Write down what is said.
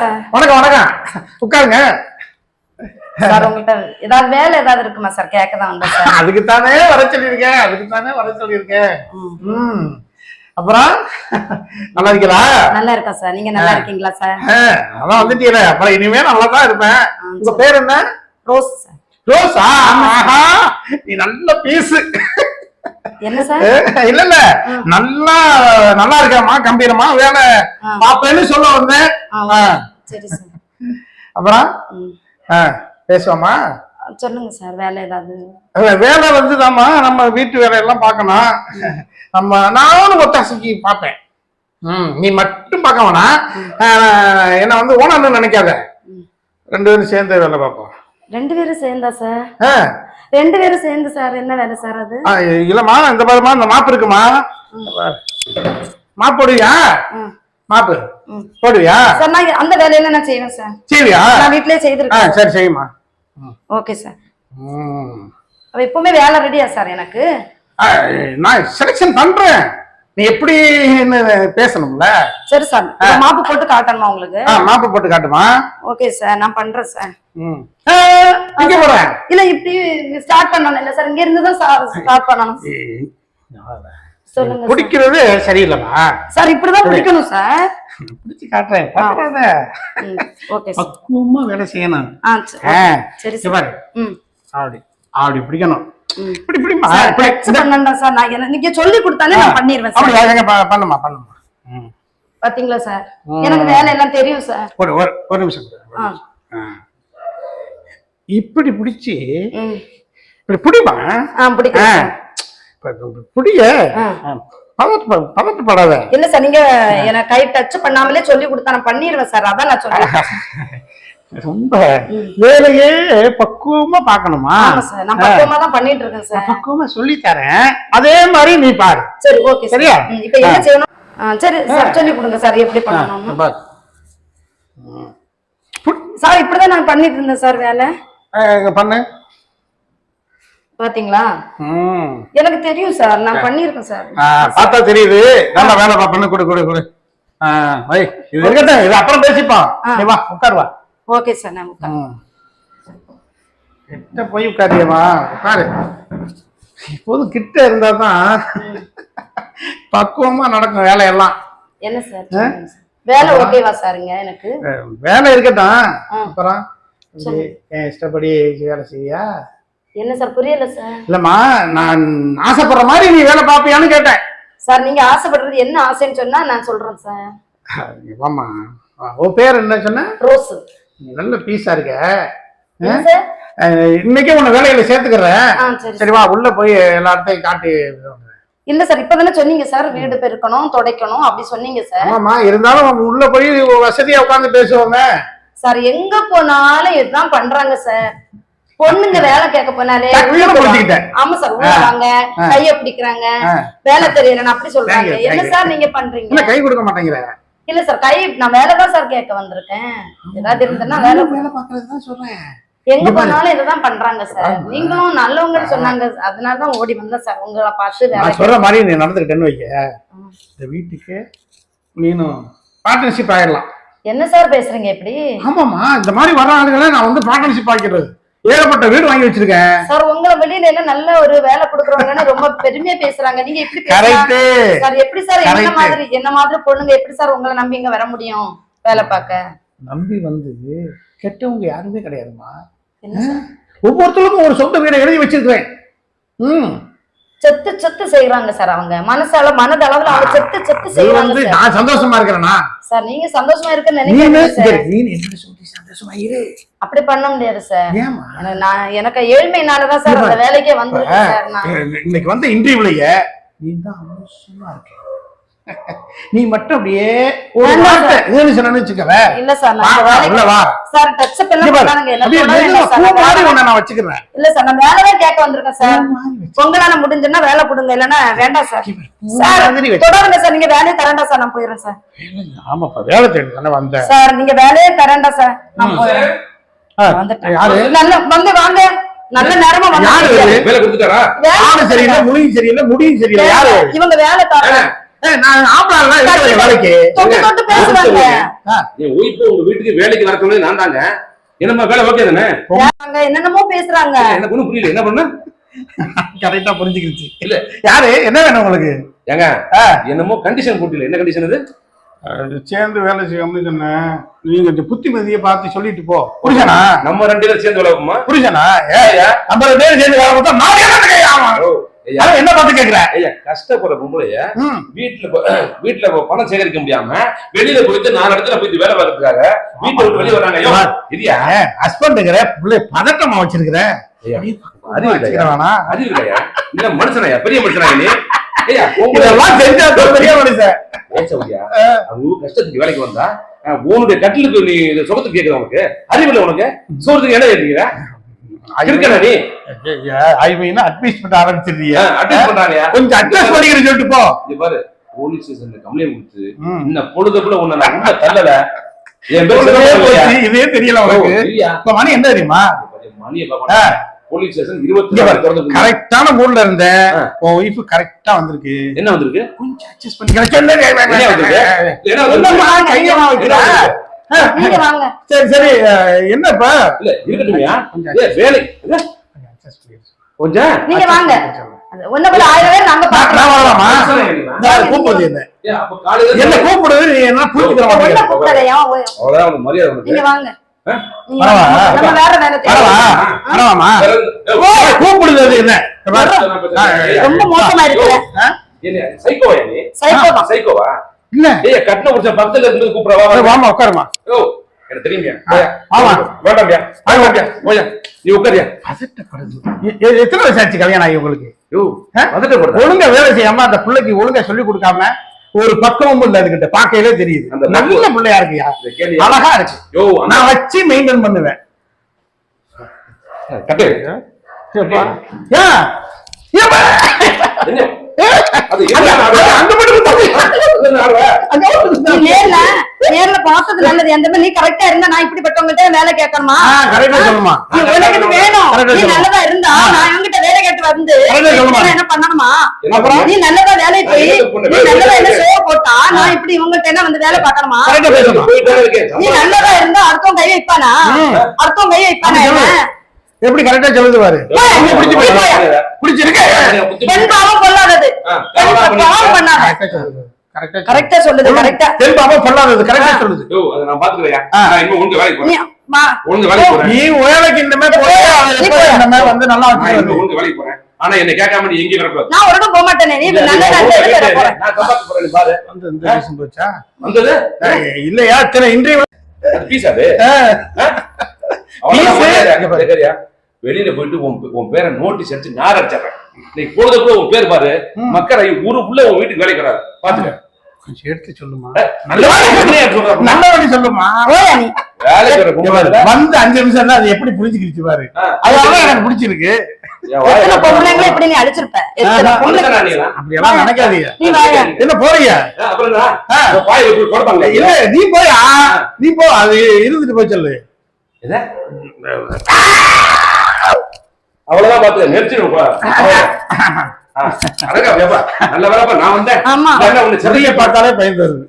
வணக்கம் வணக்கம், உட்காருங்க. சார் உங்கள்கிட்ட ஏதாவது வேலை ஏதாவது இருக்குமா சார்? கேட்கதான் வந்தேன் சார். அதுக்குத்தானே வர சொல்லியிருக்கேன். அப்புறம் நல்லா இருக்கீங்களா? நல்லா இருக்கேன் சார். நீங்க நல்லா இருக்கீங்களா சார்? அதான் வந்துட்டீங்களே, அப்புறம் இனிமே நல்லா தான் இருப்பேன். உங்க பேர் என்ன? Rose sir. ரோஸா? நீ நல்ல பீஸ். என்ன சார்? இல்ல இல்ல, நல்லா இருக்காமா, கம்பீரமா வேலை பாப்பேன்னு சொல்ல வந்தேன். சரி சார். அப்புறம் பேசுவோமா? சொல்லுங்க சார். வேலை ஏதாவது? வேலை வந்துதாமா, நம்ம வீட்டு வேலையெல்லாம் பார்க்கணும். நானும் ஒத்தாசைக்கு பார்ப்பேன். நீ மட்டும் பார்க்க வேணாம், என்ன வந்து ஓனர்னு நினைக்காத. 2 பேரும் சேர்ந்து வேலை பார்ப்போம். 2 பேரும் சேர்ந்தா சார்? 2 பேரும் சேர்ந்து சார். என்ன வேலை சார் அது? இல்லம்மா, இந்த பாருமா, இந்த மாப்பு இருக்குமா, மாப்பு போடுவியா? மாப்பு போடுவியா சார்? நான் அந்த வேலையில நான் செய்வேன் சார். செய்வியா? நான் வீட்லயே செய்திருக்கேன். சரி செய்யுமா. Okay sir. அப்ப எப்பவுமே வேலை ரெடியா சார்? எனக்கு நான் செலக்ஷன் பண்றேன், நீ எப்படி பேசணும்ல. சரி சார். மாப்பு போட்டு காட்டணுமா உங்களுக்கு? மாப்பு போட்டு காட்டுமா? ஓகே சார், நான் பண்றேன் சார். இங்க போறேன். இல்ல இப்படி ஸ்டார்ட் பண்ணணும் இல்ல சார்? இங்க இருந்து தான் ஸ்டார்ட் பண்ணணும். சொல்லுங்க. பிடிக்கிறது சரியில்லைமா சார்? இப்படிதான் பிடிக்கணும் சார். பிடிச்சு காட்டுறேன். Okay sir. பக்குவமா வேலை செய்யணும். சரி பாரு, அப்படி அப்படி பிடிக்கணும். இப்படி பிடிமா சார். நான் நீங்க சொல்லி கொடுத்தாலே நான் பண்ணிடுவேன் சார். பண்ணுமா. பாத்தீங்களா சார், எனக்கு வேலை எல்லாம் தெரியும் சார். ஒரு நிமிஷம். இப்படி பிடிச்சி இப்படி பிடிமா. பிடிக்கும். புடிய பதட்டப்படாத. இல்ல சார், நீங்க எனக்கு கை டச் பண்ணாமலே சொல்லி கொடுத்தா நான் பண்ணிடுவேன் சார். அதான் நான் சொல்றேன். ரொம்ப வேலையே பக்குவமா பாக்கணுமா? ஆமா சார், நான் பக்குவமா தான் பண்ணிட்டு இருக்கேன் சார். பக்குவமா சொல்லி தரேன், அதே மாதிரி நீ பாரு. சரி ஓகே. சரியா? இப்ப என்ன செய்யணும்? சரி சார், சொல்லி கொடுங்க சார் எப்படி பண்ணணும். சார் இப்படிதான் நான் பண்ணிட்டு இருந்தேன் சார் வேலை. பண்ணு. பாத்தீங்களா, எனக்கு தெரியும் சார், நான் பண்ணிருக்கேன் சார். பார்த்தா தெரியுது. நல்லா வேலை பண்ணு. கொடு இது இருக்கட்டும், இது அப்புறம் பேசிப்போம். வா உட்காருவா. ஓகே சார், நான் உட்காரு. கிட்ட போய் உட்காரியமா, உட்காரு. இப்போதும் கிட்ட இருந்தா தான் பக்குவமா நடக்கும் வேலையெல்லாம். என்ன சார் வேலை? ஓகேவா சாருங்க? எனக்கு வேலை இருக்கட்டும், அப்புறம் இஷ்டப்படி வேலை செய்யா. என்ன சார் புரியல சார்? இல்லம்மா, நான் ஆசைப்படுற மாதிரி நீ வேலை பாப்பியான்னு கேட்டேன் சார். நீங்க ஆசைப்படுறது என்ன ஆசைன்னு சொன்னா நான் சொல்றேன் சார். ஆமா, உன் பேர் என்ன சொன்ன? ரோஸ். நல்ல பீஸா இருக்க. இன்னைக்கே உன்னை வேலையில சேர்த்துக்கிறேன். சரி வா, உள்ள போய் எல்லா இடத்தையும் காட்டி. இல்ல சார், இப்பதானே சொன்னீங்க சார் வீடு பெருக்கணும் துடைக்கணும் அப்படி சொன்னீங்க சார். ஆமா, இருந்தாலும் உள்ள போய் வசதியா உட்காந்து பேசுவாங்க சார். எங்க போனாலும் இதுதான் பண்றாங்க சார். பொண்ணுங்க வேலை கேட்க போனாலே ஆமா சார் உள்ள வாங்க, கைய பிடிக்கிறாங்க, வேலை தெரியல அப்படி சொல்றாங்க. என்ன சார் நீங்க பண்றீங்க? கை கொடுக்க மாட்டேங்கிற. இல்ல சார், கை நான் வேலைதான் சார் கேட்க வந்திருக்கேன். ஏதாவது இருந்ததுன்னா வேலை பாக்குறதுதான் சொல்றேன். எங்க போனாலும் இதுதான் பண்றாங்க சார். நீங்களும் நல்லவங்கன்னு சொன்னாங்க, அதனாலதான் ஓடி வந்தேன் சார் உங்களை பார்த்து. வேலை சொல்ற மாதிரி நீ நடந்துக்கிட்டேன்னு வைக்க, இந்த வீட்டுக்கு நீனும் பார்ட்னர்ஷிப் ஆயிடலாம். என்ன சார் பேசுறீங்க இப்படி? ஆமாமா, இந்த மாதிரி வர ஆளுகளை நான் வந்து பார்ட்னர்ஷிப் ஆக்கிடுறது. ஏகப்பட்ட வீடு வாங்கி வச்சிருக்கேன் சார். உங்களை வெளியில எல்லாம் நல்ல ஒரு வேலை கொடுக்குறவங்கன்னு ரொம்ப பெருமையா பேசுறாங்க. நீங்க எப்படி பேசுறீங்க சார்? எப்படி சார் என்ன மாதிரி பொண்ணுங்க எப்படி சார் உங்களை நம்பி இங்க வர முடியும் வேலை பார்க்க? நம்பி வந்து கெட்டவங்க யாருமே கிடையாதுமா. ஒவ்வொருத்தருக்கும் ஒரு சொந்த வீடை எழுதி வச்சிருக்கேன். செத்து செய்யறாங்க சார். அவங்க மனதளவுல அவங்க செத்து செய்யறாங்க. நான் சந்தோஷமா இருக்கிறேன்னா சார்? நீங்க சந்தோஷமா இருக்குன்னு சந்தோஷமா இரு. அப்படி பண்ண முடியாது சார். எனக்கு ஏழ்மையினாலதான் சார் அந்த வேலைக்கே வந்திருக்கேன் சார். இன்னைக்கு வந்து இன்டர்வியூலயே நீ தான் அவசரமா இருக்க. நீ மட்டும் அப்படியே ஒரு வார்த்தை நினைச்சுக்கவே. இல்ல சார், சார் டச் பண்ண போறாங்க நான் வச்சுக்கிறேன். இல்ல சார், நான் வேலையே கேட்க வந்திருக்கேன் சார். உங்களால முடிஞ்சுன்னா வேலை கொடுங்க, இல்லன்னா வேண்டாம் சார். சார் தொடருங்க சார், நீங்க வேலையை தரண்டா சார், நான் போயிடுறேன் சார். ஆமாப்பா, வேலை தேடி தானே வந்தேன் சார். நீங்க வேலையே தரண்டா சார், நான் போயிடுறேன். வந்து வாங்க, நல்ல நேரமா வந்து வேலை கொடுத்துட்டாரா? சரியில்லை, முடியும் சரியில்லை, முடியும் சரியில்லை. யாரு இவங்க? வேலை தர நான் ஆம்பளை வேலைக்கு தொட்டு தொட்டு பேசுவாங்க. என் ஒய்ஃப் உங்க வீட்டுக்கு வேலைக்கு வர சொன்னது நான் தாங்க. என்னம்மா வேலை ஓகே தானே? என்னென்னமோ பேசுறாங்க. எனக்கு ஒண்ணும் புரியல, என்ன பண்ண? கரெக்டா புரிஞ்சுக்கிடுச்சு. இல்ல யாரு என்ன வேணும் உங்களுக்கு? ஏங்க என்னமோ கண்டிஷன் போட்டுல, என்ன கண்டிஷன் இது? சேர்ந்து வேலை செய்யாம சொன்னேன். நீங்க புத்திமதியை பார்த்து சொல்லிட்டு போ. புரிஞ்சனா? நம்ம 2 பேரும் சேர்ந்து வேலை வைப்போமா? புரிஞ்சனா? நம்ம 2 பேரும் சேர்ந்து வேலை பார்த்தா நான் என்ன பார்த்து கேக்குறேன்? ஐயா, கஷ்டப்படுற பொம்பளைய வீட்டுல பணம் சேகரிக்க முடியாம வெளியில போயிட்டு 4 இடத்துல போயிட்டு வேலை பார்க்கறதுக்காக வீட்டை விட்டு வெளியே வராங்க. இல்லையா ஹஸ்பண்டுங்கிற பிள்ளை பதட்டமா வச்சிருக்கிறேன். அறிவு இல்லையா? இல்ல மனுஷனாயா, பெரிய மனுஷனா நீ? இதெல்லாம் தெரிஞ்சா பெரிய மனுஷன். அவங்க கஷ்டத்துக்கு வேலைக்கு வந்தா உன்னுடைய கட்டிலுக்கு நீ சுகத்துக்கு கேக்குற உனக்கு அறிவு இல்லை? உனக்கு சோறதுக்கு என்ன கேட்கிறீங்க? நீ அட்வைஸ் பண்ண ஆரம்பிச்சிருந்தீங்க. அட்வைஸ் பண்றாங்க, கொஞ்சம் அட்வைஸ் பண்ணிக்கிறேன்னு சொல்லிட்டு போ. பாரு, போலீஸ் ஸ்டேஷன்ல கம்ப்ளைண்ட் கொடுத்து இன்னும் பொழுதுக்குள்ள உன்னை நான் உள்ள தள்ளல. என் பேர் இதே தெரியல உனக்கு. இப்ப மணி என்ன தெரியுமா? மணியை போலீஸ் ஸ்டேஷன் 24 கரெக்டான மூட்ல இருந்தேன். உன் ஒய்ஃப் கரெக்டா வந்திருக்கு. என்ன வந்திருக்கு? கொஞ்சம் அட்ஜஸ்ட் பண்ணிக்கிறேன் சொல்லு. சரி சரி, என்ன இப்ப? இல்ல இருக்கட்டும்யா, வேலை கொஞ்சம் நீங்க வாங்க. ஒண்ணு போல 1000 பேர் நாங்க நான் வரலாமா? நான் கூப்பிடுது என்ன? என்ன கூப்பிடுது? நீ என்ன புரிஞ்சுக்கிற மாட்டேங்கிற? அவ்வளவுதான் மரியாதை உனக்கு. நீங்க வாங்க. நம்ம வேற வேலை வரவாமா? கூப்பிடுது என்ன? ரொம்ப மோசமா இருக்கு. சைக்கோவா நீ? சைக்கோவா? இல்ல ஏய், கட்டண புடிச்ச பக்கத்துல இருந்து கூப்பிடுவா. வாமா உட்காருமா. ஓ எனக்கு தெரியுங்க. ஆமா வேண்டாம்யா, வேண்டாம்யா, போயா நீ உட்காரியா. எத்தனை வயசு ஆச்சு கல்யாணம் ஆகி உங்களுக்கு? பதட்டப்படுற ஒழுங்கா வேலை செய்யாம அந்த பிள்ளைக்கு ஒழுங்கா சொல்லி கொடுக்காம ஒரு பக்கமும் இல்ல. அதுகிட்ட பாக்கையிலே தெரியுது. நல்ல பிள்ளையா இருக்குயா, அழகா இருக்கு. நான் வச்சு மெயின்டைன் பண்ணுவேன். கட்டு நேர்ல பார்த்தது நல்லது. எந்த மாதிரி நீ கரெக்டா இருந்தா நான் இப்படிப்பட்டவங்கள்ட்ட வேலை கேட்கணுமா? சொல்லுமா வேணும். நீ நல்லதா இருந்தா நான் இவங்கிட்ட வேலை கேட்டு வந்து என்ன பண்ணணுமா? நீ நல்லதா வேலை போய் நீ நல்லதா என்ன சேவை போட்டா நான் இப்படி இவங்கள்ட்ட என்ன வந்து வேலை பார்க்கணுமா? நீ நல்லதா இருந்தா அர்த்தம் கை வைப்பானா? அர்த்தம் கை வைப்பானா? எப்படி கரெக்டா சொல்லுது பாரு. பெண்பாவம் கொள்ளாதது, பாவம் பண்ணாத. கரெக்டா சொல்லுது. கரெக்டா பெண்பாவம் கொள்ளாதது கரெக்டா சொல்லுது. நான் பாத்துக்கிறேன். ஒழுங்கு வேலைக்கு போறேன். நீ வேலைக்கு இந்த மாதிரி இந்த மாதிரி வந்து நல்லா ஒழுங்கு வேலைக்கு போறேன். ஆனா என்ன கேட்காம நீ எங்கேயும் வரக்கூடாது. நான் உடனே போக மாட்டேனே. நீ நல்ல நல்ல போறேன். நான் சம்பாதிக்க போறேன் பாரு. வந்து இந்த விஷயம் போச்சா? வந்தது இல்லையா? இத்தனை இன்டர்வியூ பீஸ் அது. வெளியில போயிட்டு உன் பேரை நோட்டீஸ் அடிச்சு நார் அடிச்சிடறேன். நீ பொழுதுக்குள்ள உன் பேர் பாரு, மக்கள் ஊருக்குள்ள உன் வீட்டுக்கு வேலைக்கு வராது. பாத்துக்க, கொஞ்சம் எடுத்து சொல்லுமா. நல்ல வழி சொல்லுமா. வந்து 5 நிமிஷம் தான். அது எப்படி புரிஞ்சுக்கிடுச்சு பாரு. அதெல்லாம் எனக்கு பிடிச்சிருக்கு. இப்படி நீ அடிச்சிருப்ப. அப்படியெல்லாம் நினைக்காதீங்க. என்ன போறீங்க? இல்ல நீ போயா, நீ போ. அது இருந்துட்டு போய் சொல்லு. அவ்வளவுதான் பாத்து நெரிச்சிருப்பா. நல்ல வேலைப்பா, நான் வந்தேன். ஆமா, பார்த்தாலே பயந்து வருது.